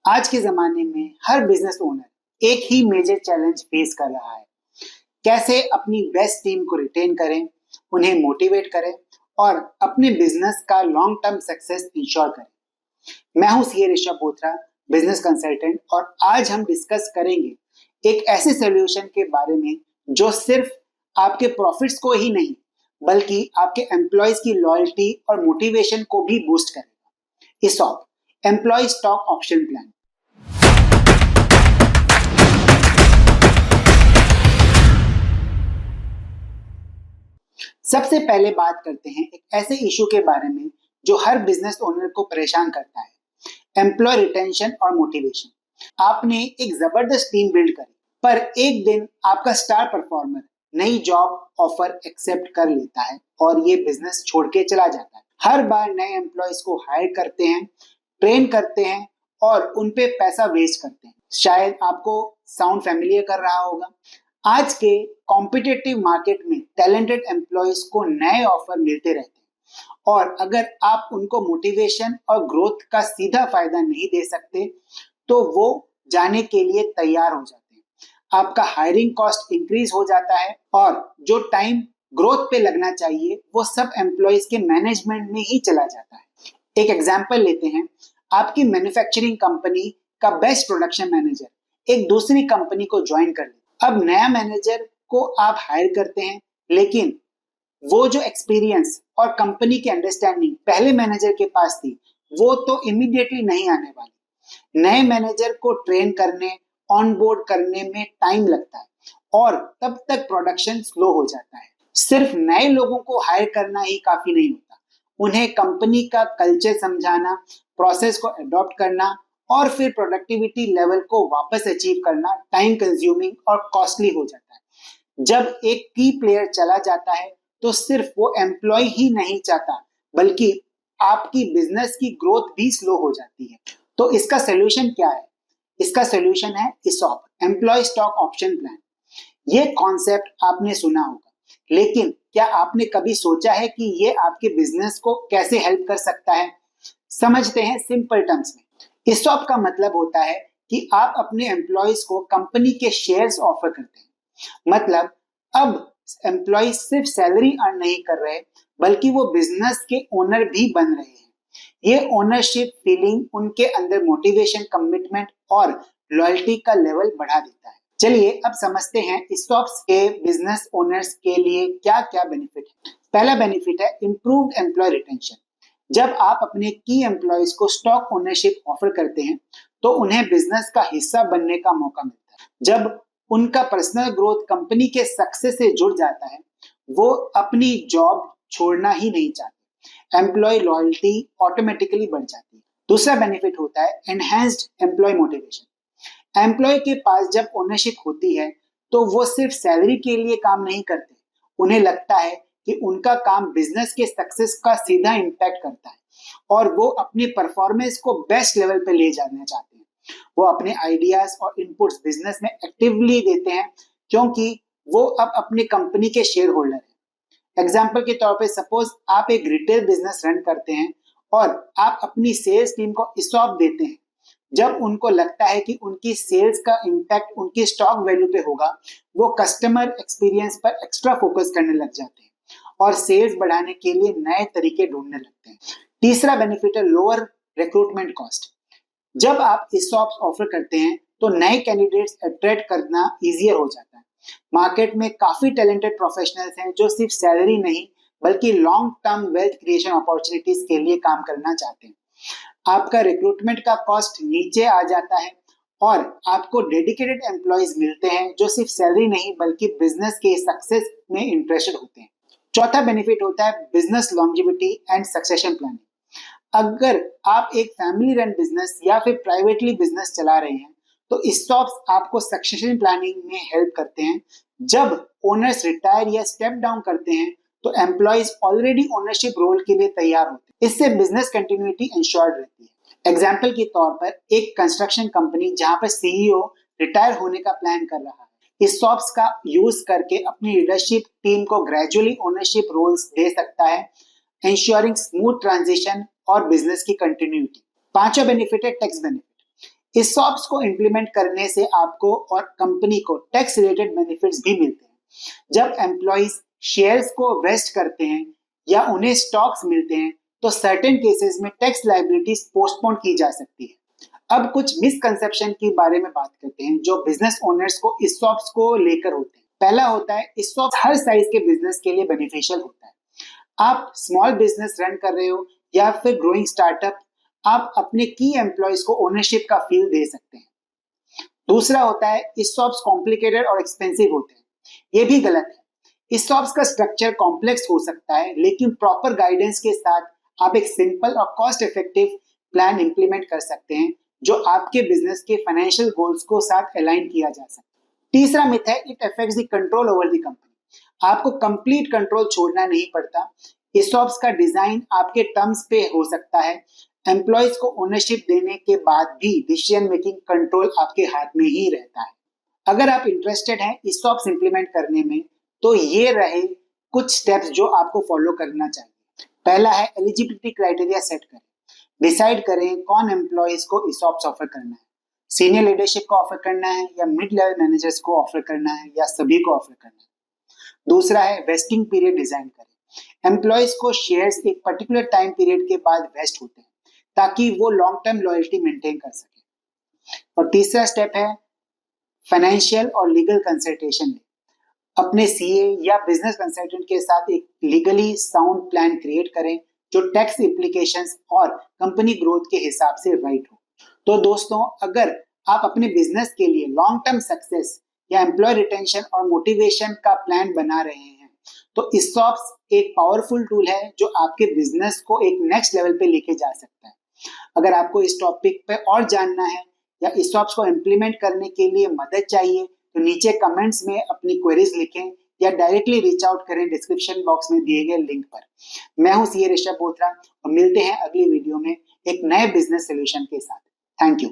आज के जमाने में हर बिजनेस ओनर एक ही मेजर चैलेंज फेस कर रहा है। कैसे अपनी बेस्ट टीम को रिटेन करें, उन्हें मोटिवेट करें और अपने बिजनेस का लॉन्ग टर्म सक्सेस इंश्योर करें। मैं हूं CA Rishabh Bothra, business consultant, और आज हम डिस्कस करेंगे एक ऐसे सॉल्यूशन के बारे में जो सिर्फ आपके प्रॉफिट्स को ही नहीं बल्कि आपके एम्प्लॉयज की लॉयल्टी और मोटिवेशन को भी बूस्ट करेगा। ESOP, employ stock option plan. सबसे पहले बात करते हैं एक ऐसे इशू के बारे में जो हर बिजनेस ओनर को परेशान करता है, एम्प्लॉय रिटेंशन और मोटिवेशन। आपने एक जबरदस्त टीम बिल्ड करी, पर एक दिन आपका स्टार परफॉर्मर नई जॉब ऑफर एक्सेप्ट कर लेता है और ये बिजनेस छोड़ के चला जाता है। हर बार नए एम्प्लॉयज को हायर करते हैं, ट्रेन करते हैं और उन पे पैसा वेस्ट करते हैं। शायद आपको साउंड फैमिलियर कर रहा होगा। आज के कॉम्पिटिटिव मार्केट में टैलेंटेड एम्प्लॉयज को नए ऑफर मिलते रहते हैं और अगर आप उनको मोटिवेशन और ग्रोथ का सीधा फायदा नहीं दे सकते तो वो जाने के लिए तैयार हो जाते हैं। आपका हायरिंग कॉस्ट इंक्रीज हो जाता है और जो टाइम ग्रोथ पे लगना चाहिए वो सब एम्प्लॉयज के मैनेजमेंट में ही चला जाता है। एक एग्जांपल लेते हैं। आपकी मैन्युफैक्चरिंग कंपनी का बेस्ट प्रोडक्शन मैनेजर एक दूसरी कंपनी को ज्वाइन कर ले। अब नया मैनेजर को आप हायर करते हैं, लेकिन वो जो एक्सपीरियंस और कंपनी की अंडरस्टैंडिंग पहले मैनेजर के पास थी वो तो इमीडिएटली नहीं आने वाली। नए मैनेजर को ट्रेन करने, ऑनबोर्ड करने में टाइम लगता है और तब तक प्रोडक्शन स्लो हो जाता है। सिर्फ नए लोगों को हायर करना ही काफी नहीं होता, उन्हें कंपनी का कल्चर समझाना, प्रोसेस को अडॉप्ट करना और फिर प्रोडक्टिविटी लेवल को वापस अचीव करना टाइम कंज्यूमिंग और कॉस्टली हो जाता है। जब एक की प्लेयर चला जाता है तो सिर्फ वो एम्प्लॉय ही नहीं चाहता बल्कि आपकी बिजनेस की ग्रोथ भी स्लो हो जाती है। तो इसका सोल्यूशन क्या है? इसका सोल्यूशन है ESOP, employ stock option plan. ये कॉन्सेप्ट आपने सुना होगा, लेकिन क्या आपने कभी सोचा है कि ये आपके बिजनेस को कैसे हेल्प कर सकता है? समझते हैं सिंपल टर्म्स में। ESOP का मतलब होता है कि आप अपने एम्प्लॉयज को कंपनी के शेयर्स ऑफर करते हैं। मतलब अब एम्प्लॉयज सिर्फ सैलरी अर्न नहीं कर रहे बल्कि वो बिजनेस के ओनर भी बन रहे हैं। ये ओनरशिप फीलिंग उनके अंदर मोटिवेशन, कमिटमेंट और लॉयल्टी का लेवल बढ़ा देता है। चलिए अब समझते हैं ESOPs के बिजनेस ओनर्स के लिए क्या क्या बेनिफिट है। पहला बेनिफिट है इम्प्रूव्ड एम्प्लॉय रिटेंशन। जब आप अपने की एम्प्लॉयज को स्टॉक ओनरशिप ऑफर करते हैं तो उन्हें बिजनेस का हिस्सा बनने का मौका मिलता है। जब उनका पर्सनल ग्रोथ कंपनी के सक्सेस से जुड़ जाता है वो अपनी जॉब छोड़ना ही नहीं चाहते। एम्प्लॉय लॉयल्टी ऑटोमेटिकली बढ़ जाती है। दूसरा बेनिफिट होता है एनहांस्ड एम्प्लॉय मोटिवेशन। एम्प्लॉय के पास जब ओनरशिप होती है तो वो सिर्फ सैलरी के लिए काम नहीं करते, उन्हें लगता है कि उनका काम बिजनेस के सक्सेस का सीधा इम्पैक्ट करता है और वो अपनी परफॉर्मेंस को बेस्ट लेवल पे ले जाना चाहते हैं। वो अपने आइडियाज और इनपुट्स बिजनेस में एक्टिवली देते हैं क्योंकि वो अब अपनी कंपनी के शेयर होल्डर हैं। एग्जाम्पल के तौर पे सपोज आप एक रिटेल बिजनेस रन करते हैं और आप अपनी सेल्स टीम को ESOP देते हैं। जब उनको लगता है कि उनकी सेल्स का इम्पैक्ट उनकी स्टॉक वैल्यू पे होगा, वो कस्टमर एक्सपीरियंस पर एक्स्ट्रा फोकस करने लग जाते हैं और सेल्स बढ़ाने के लिए नए तरीके ढूंढने लगते हैं। तीसरा बेनिफिट है लोअर रिक्रूटमेंट कॉस्ट। जब आप ESOP ऑफर करते हैं तो नए कैंडिडेट्स अट्रैक्ट करना इजियर हो जाता है। मार्केट में काफी टैलेंटेड प्रोफेशनल्स हैं जो सिर्फ सैलरी नहीं बल्कि long term wealth creation opportunities के लिए काम करना चाहते हैं। आपका रिक्रूटमेंट का कॉस्ट नीचे आ जाता है और आपको डेडिकेटेड एम्प्लॉयज मिलते हैं जो सिर्फ सैलरी नहीं बल्कि बिजनेस के सक्सेस में इंटरेस्टेड होते हैं। चौथा बेनिफिट होता है business longevity and succession planning. अगर आप एक फैमिली रन बिजनेस या फिर प्राइवेटली बिजनेस चला रहे हैं तो ESOPs आपको सक्सेशन प्लानिंग में हेल्प करते हैं। जब ओनर्स रिटायर या स्टेप डाउन करते हैं तो एम्प्लॉयज ऑलरेडी ओनरशिप रोल के लिए तैयार होते हैं। इससे बिजनेस कंटिन्यूटी इंश्योर्ड रहती है। एग्जाम्पल के तौर पर एक कंस्ट्रक्शन कंपनी जहां पर CEO रिटायर होने का प्लान कर रहा है, ESOPs का यूज करके अपनी लीडरशिप टीम को ग्रेजुअली ओनरशिप रोल्स दे सकता है, इंश्योरिंग स्मूथ ट्रांजिशन और बिजनेस की कंटिन्यूटी। पांचवा बेनिफिट है टैक्स बेनिफिट। ESOPs को इम्प्लीमेंट करने से आपको और कंपनी को टैक्स रिलेटेड बेनिफिट्स भी मिलते हैं। जब एम्प्लॉइज शेयर्स को वेस्ट करते हैं या उन्हें स्टॉक्स मिलते हैं तो सर्टेन केसेस में टैक्स लायबिलिटीज पोस्टपोन की जा सकती है। अब कुछ मिसकंसेप्शन के बारे में बात करते हैं जो बिजनेस ओनर्स को ESOPs को लेकर होते हैं। पहला होता है, ESOPs हर साइज के बिजनेस के लिए बेनिफिशियल होता है। आप स्मॉल बिजनेस रन कर रहे हो या फिर ग्रोइंग स्टार्टअप, आप अपने की एम्प्लॉइज को ओनरशिप का फील दे सकते हैं। दूसरा होता है, ESOPs कॉम्प्लिकेटेड और एक्सपेंसिव होते हैं। ये भी गलत है। ESOPs का स्ट्रक्चर कॉम्प्लेक्स हो सकता है, लेकिन प्रॉपर गाइडेंस के साथ आप एक सिंपल और कॉस्ट इफेक्टिव प्लान इंप्लीमेंट कर सकते हैं जो आपके बिजनेस के फाइनेंशियल गोल्स को साथ अलाइन किया जा सकता है। तीसरा मिथ है, it affects the control over the company. आपको कंप्लीट कंट्रोल छोड़ना नहीं पड़ता। ESOPs का डिजाइन आपके टर्म्स पे हो सकता है। एम्प्लॉइज को ओनरशिप देने के बाद भी डिसीजन मेकिंग कंट्रोल आपके हाथ में ही रहता है। अगर आप इंटरेस्टेड हैं ESOPs इंप्लीमेंट करने में, तो ये रहे कुछ स्टेप्स जो आपको फॉलो करना चाहिए। पहला है, एलिजिबिलिटी क्राइटेरिया सेट करें। डिसाइड करें कौन एम्प्लॉइज को ESOPs ऑफर करना है। सीनियर लीडरशिप को ऑफर करना है या मिड लेवल मैनेजर्स को ऑफर करना है या सभी को ऑफर करना है। दूसरा है, वेस्टिंग पीरियड डिजाइन करें। एम्प्लॉइज को शेयर्स एक पर्टिकुलर टाइम पीरियड के बाद वेस्ट होते हैं ताकि वो लॉन्ग टर्म लॉयल्टी मेंटेन कर सके। और तीसरा स्टेप है, फाइनेंशियल और लीगल कंसल्टेशन लें। अपने सीए या बिजनेस कंसल्टेंट के साथ एक लीगली साउंड प्लान क्रिएट करें जो टैक्स इम्प्लीकेशंस और कंपनी ग्रोथ के हिसाब से राइट हो। तो दोस्तों, अगर आप अपने बिजनेस के लिए लॉन्ग टर्म सक्सेस या एम्प्लॉय रिटेंशन और मोटिवेशन का प्लान बना रहे हैं, तो ESOPs एक पावरफुल टूल है जो आपके बिजनेस को एक नेक्स्ट लेवल पे लेके जा सकता है। अगर आपको इस टॉपिक पे और जानना है या ESOPs को इम्प्लीमेंट करने के लिए मदद चाहिए, तो नीचे कमेंट्स में अपनी क्वेरीज लिखें या डायरेक्टली रीच आउट करें डिस्क्रिप्शन बॉक्स में दिए गए लिंक पर। मैं हूं CA ऋषभ बोथरा और मिलते हैं अगली वीडियो में एक नए बिजनेस सोल्यूशन के साथ। Thank you.